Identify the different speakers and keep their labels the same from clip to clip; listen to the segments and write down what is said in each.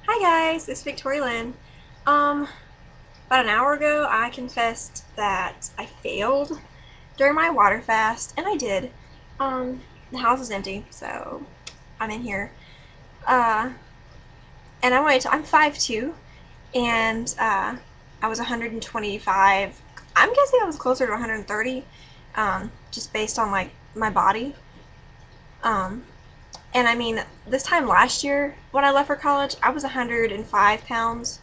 Speaker 1: Hi guys, it's Victoria Lynn. Um, about an hour ago, I confessed that I failed during my water fast, and I did. The house is empty, so I'm in here. Uh, and I'm 5'2", and I was 125. I'm guessing I was closer to 130, just based on like my body. Um, and I mean, this time last year when I left for college, I was 105 pounds.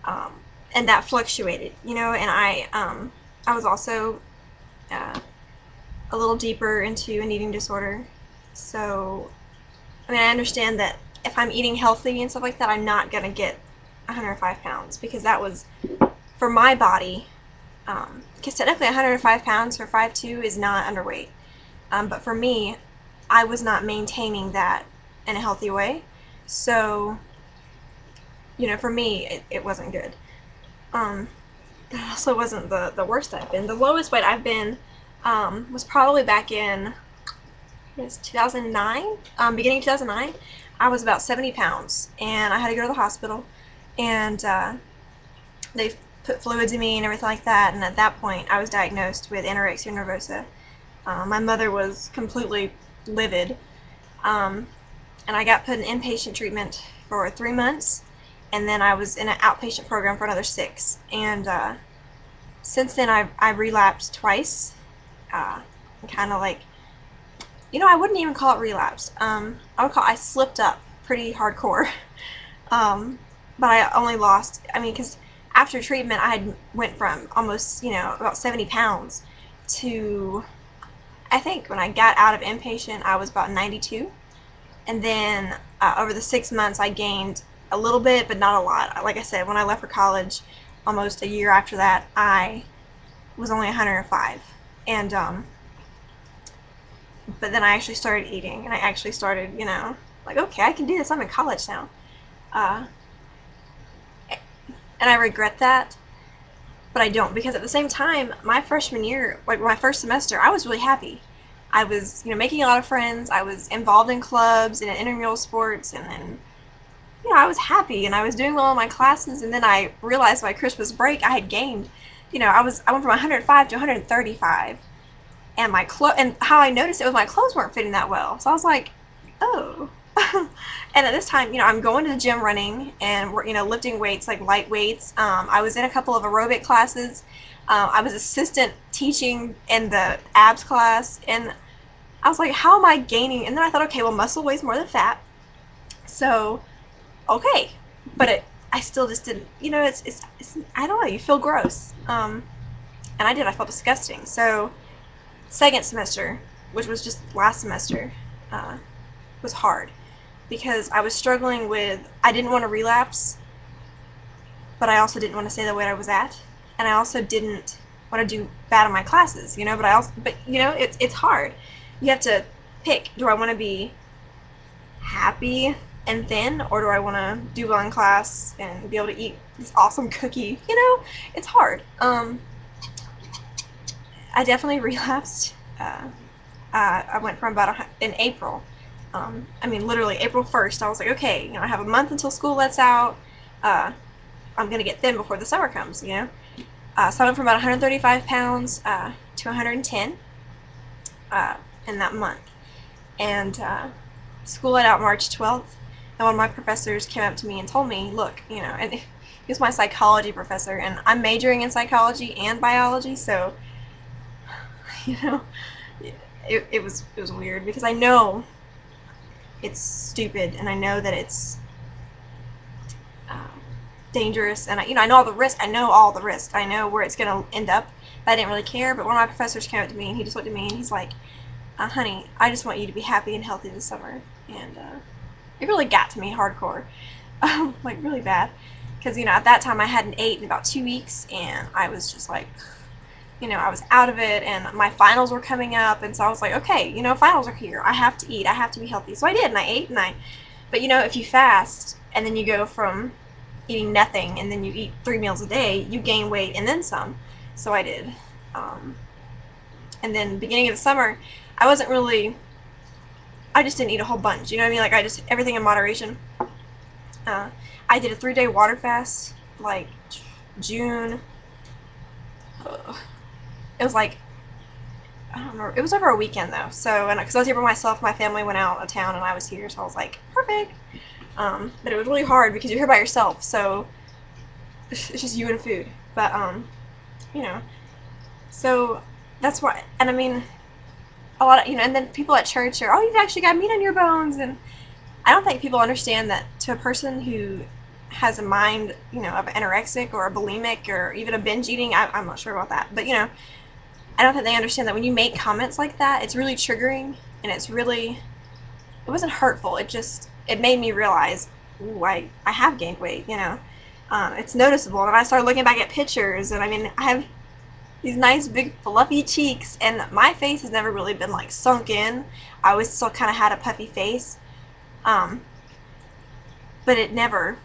Speaker 1: um, and that fluctuated, And I was also uh, a little deeper into an eating disorder, so I mean I understand that if I'm eating healthy and stuff like that, I'm not gonna get 105 pounds because that was for my body. Because technically 105 pounds for 5'2" is not underweight, but for me, I was not maintaining that in a healthy way, so for me it wasn't good. Um, that also wasn't the worst I've been. The lowest weight I've been was probably back in 2009, beginning of 2009. I was about 70 pounds, and I had to go to the hospital, and they put fluids in me and everything like that. And at that point, I was diagnosed with anorexia nervosa. My mother was completely livid, um, and I got put in inpatient treatment for 3 months, and then I was in an outpatient program for another 6. And since then, I relapsed twice. Kind of like, I wouldn't even call it relapse. I slipped up pretty hardcore. um, but I only lost. I mean, because after treatment, I had went from almost about 70 pounds to, I think when I got out of inpatient, I was about 92. And then over the 6 months, I gained a little bit, but not a lot. Like I said, when I left for college, almost a year after that, I was only 105. And but then I actually started eating, and I actually started, like, okay, I can do this. I'm in college now. Uh, and I regret that, but I don't, because at the same time, my freshman year, like my first semester, I was really happy. I was, making a lot of friends. I was involved in clubs and in intramural sports, and then, I was happy and I was doing well in my classes. And then I realized by Christmas break I had gained. I went from 105 to 135, and how I noticed it was my clothes weren't fitting that well. So I was like, oh. And at this time, I'm going to the gym running, and we're, lifting weights, like light weights. I was in a couple of aerobic classes. I was assistant teaching in the abs class, and I was like, how am I gaining? And then I thought, okay, well, muscle weighs more than fat, so okay. But I still just didn't, it's I don't know, you feel gross. And I felt disgusting. So second semester, which was just last semester, was hard because I was struggling with, I didn't want to relapse, but I also didn't want to stay the weight I was at, and I also didn't want to do bad in my classes, it's hard. You have to pick, do I want to be happy and thin, or do I want to do well in class and be able to eat this awesome cookie? It's hard. I definitely relapsed. I went from in April. I mean, literally April 1st. I was like, okay, I have a month until school lets out. I'm gonna get thin before the summer comes. So I went from about 135 pounds to 110 in that month. And school let out March 12th. And one of my professors came up to me and told me, look, and he was my psychology professor, and I'm majoring in psychology and biology, so you know, it was weird because I know it's stupid, and I know that it's dangerous, and I know all the risk. I know all the risk. I know where it's gonna end up. But I didn't really care. But one of my professors came up to me, and he just looked at me, and he's like, "Honey, I just want you to be happy and healthy this summer." And it really got to me hardcore, like really bad, because at that time I hadn't ate in about 2 weeks, and I was just like, I was out of it, and my finals were coming up, and so I was like, okay, finals are here. I have to eat. I have to be healthy. So I did, and I ate, but if you fast and then you go from eating nothing and then you eat 3 meals a day, you gain weight and then some. So I did. And then beginning of the summer, I just didn't eat a whole bunch. You know what I mean? Like everything in moderation. Uh, I did a 3-day water fast, like June. It was like, I don't remember. It was over a weekend though. So, and because I was here by myself, my family went out of town and I was here, so I was like, perfect. But it was really hard because you're here by yourself, so it's just you and food. But you know, so that's why. And I mean, a lot of, and then people at church are, oh, you've actually got meat on your bones, and I don't think people understand that to a person who has a mind, of anorexic or a bulimic or even a binge eating. I'm not sure about that, but I don't think they understand that when you make comments like that, it's really triggering, and it wasn't hurtful. It made me realize, ooh, I have gained weight, It's noticeable. And I started looking back at pictures, and I mean, I have these nice big fluffy cheeks, and my face has never really been like sunk in. I always still kind of had a puffy face. Um, but it never,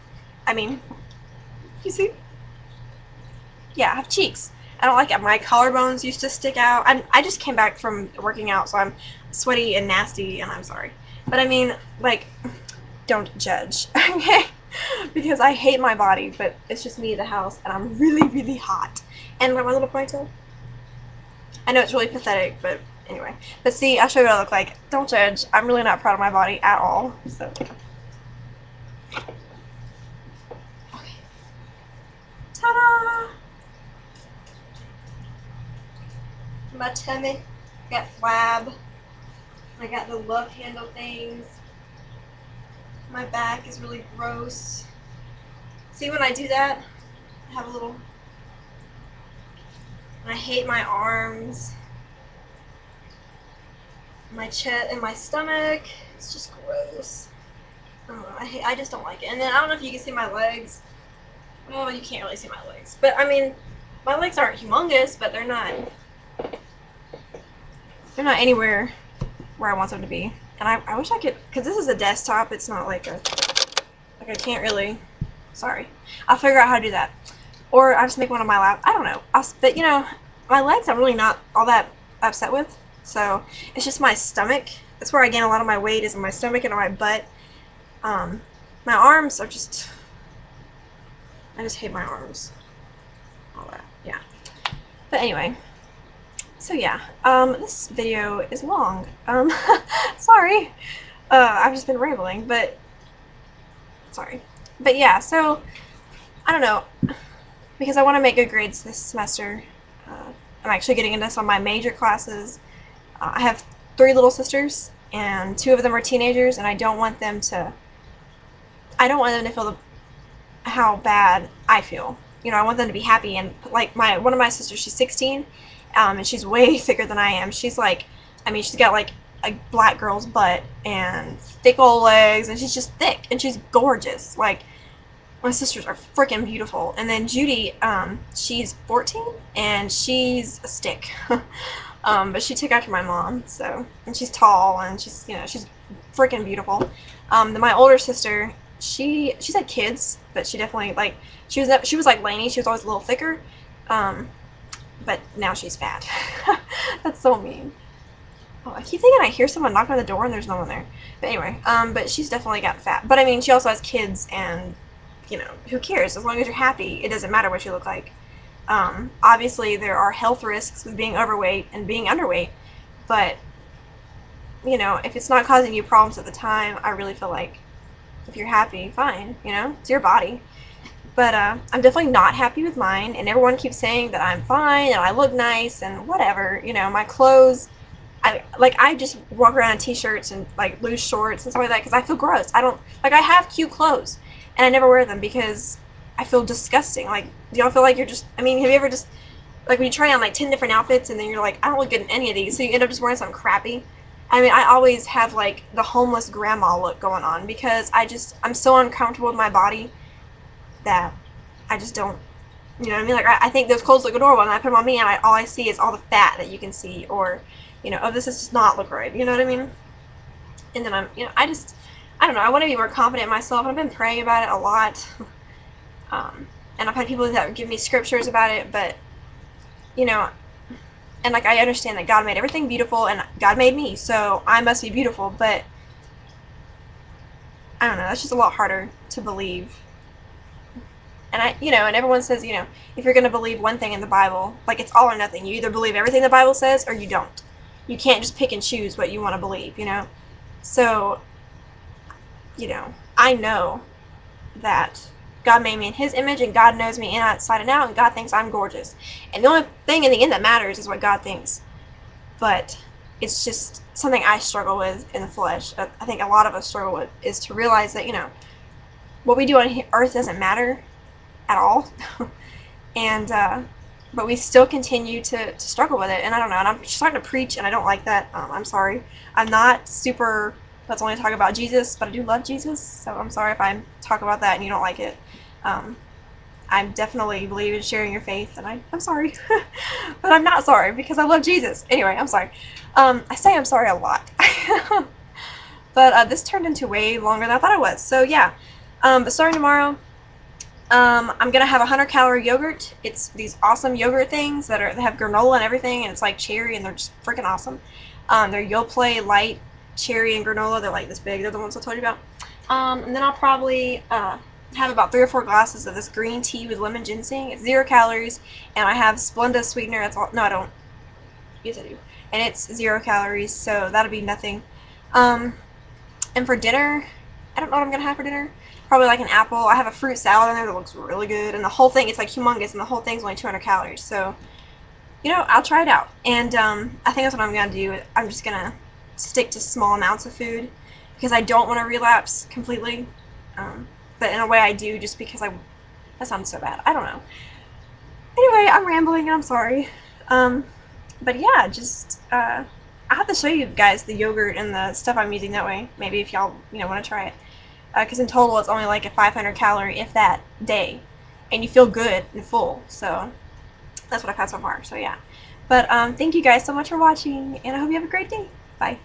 Speaker 1: I mean, you see? Yeah, I have cheeks. I don't like it. My collarbones used to stick out. I just came back from working out, so I'm sweaty and nasty, and I'm sorry. But I mean, like, don't judge, okay? Because I hate my body, but it's just me at the house, and I'm really, really hot. And my little ponytail. I know it's really pathetic, but anyway. But see, I'll show you what I look like. Don't judge. I'm really not proud of my body at all. So, okay. Ta-da! My tummy. I got flab. I got the love handle things. My back is really gross. See, when I do that, I have a little... I hate my arms. My chest and my stomach. It's just gross. I just don't like it. And then I don't know if you can see my legs. Well, you can't really see my legs. But I mean, my legs aren't humongous, but they're not anywhere where I want them to be. And I wish I could, because this is a desktop. It's not like I can't really. Sorry. I'll figure out how to do that. Or I'll just make one on my lap. I don't know. But my legs I'm really not all that upset with. So it's just my stomach. That's where I gain a lot of my weight, is in my stomach and on my butt. My arms are just, I just hate my arms. All that, yeah. But anyway, so yeah, this video is long. Sorry. I've just been rambling, but sorry. But yeah, so I don't know, because I want to make good grades this semester. I'm actually getting into some of my major classes. I have 3 little sisters, and 2 of them are teenagers, and I don't want them to feel how bad I feel. I want them to be happy, and like one of my sisters, she's 16, and she's way thicker than I am. She's like, she's got like a black girl's butt and thick old legs, and she's just thick, and she's gorgeous. Like, my sisters are freaking beautiful. And then Judy, she's 14, and she's a stick. But she took after my mom, so, and she's tall, and she's, she's freaking beautiful. Then my older sister, she's had kids, but she definitely, like, she was like Lainey. She was always a little thicker, but now she's fat. That's so mean. Oh, I keep thinking I hear someone knock on the door and there's no one there. But anyway, but she's definitely got fat. But I mean, she also has kids, and who cares? As long as you're happy, it doesn't matter what you look like. Obviously, there are health risks with being overweight and being underweight, but if it's not causing you problems at the time, I really feel like if you're happy, fine. It's your body. But I'm definitely not happy with mine, and everyone keeps saying that I'm fine and I look nice and whatever. My clothes. I just walk around in t-shirts and like loose shorts and stuff like that because I feel gross. I have cute clothes, and I never wear them because I feel disgusting. Like, do y'all feel like you're just, have you ever just, like, when you try on like 10 different outfits and then you're like, I don't look good in any of these, so you end up just wearing something crappy? I always have like the homeless grandma look going on because I'm so uncomfortable with my body that I just don't, Like, I think those clothes look adorable, and I put them on me, and all I see is all the fat that you can see, or, oh, this does not look right, you know what I mean? And then I don't know, I want to be more confident in myself, and I've been praying about it a lot, and I've had people that give me scriptures about it, but, and like, I understand that God made everything beautiful, and God made me, so I must be beautiful, but I don't know, that's just a lot harder to believe. And and everyone says, if you're going to believe one thing in the Bible, like it's all or nothing. You either believe everything the Bible says or you don't. You can't just pick and choose what you want to believe. So, I know that God made me in His image, and God knows me inside and out, and God thinks I'm gorgeous. And the only thing in the end that matters is what God thinks. But it's just something I struggle with in the flesh. I think a lot of us struggle with is to realize that what we do on earth doesn't matter at all, and but we still continue to struggle with it. And I don't know. And I'm starting to preach, and I don't like that. I'm sorry. I'm not super. Let's only talk about Jesus, but I do love Jesus, so I'm sorry if I talk about that and you don't like it. I definitely believe in sharing your faith, and I'm sorry, but I'm not sorry because I love Jesus. Anyway, I'm sorry. I say I'm sorry a lot, but this turned into way longer than I thought it was. So yeah, but starting tomorrow, I'm gonna have a 100-calorie yogurt. It's these awesome yogurt things they have granola and everything, and it's like cherry, and they're just freaking awesome. They're Yoplait Light cherry and granola. They're like this big. They're the ones I told you about. And then I'll probably have about 3 or 4 glasses of this green tea with lemon ginseng. It's 0 calories, and I have Splenda sweetener. That's all. No, I don't. Yes, I do. And it's 0 calories, so that'll be nothing. And for dinner, I don't know what I'm gonna have for dinner. Probably like an apple. I have a fruit salad in there that looks really good, and the whole thing, it's like humongous, and the whole thing's only 200 calories. So, I'll try it out. And I think that's what I'm gonna do. I'm just gonna stick to small amounts of food because I don't want to relapse completely. But in a way I do, just because that sounds so bad. I don't know. Anyway, I'm rambling and I'm sorry. But yeah, just I have to show you guys the yogurt and the stuff I'm using that way. Maybe if y'all want to try it, because in total it's only like a 500 calorie, if that, day, and you feel good and full. So that's what I've had so far. So yeah. But thank you guys so much for watching, and I hope you have a great day. Bye.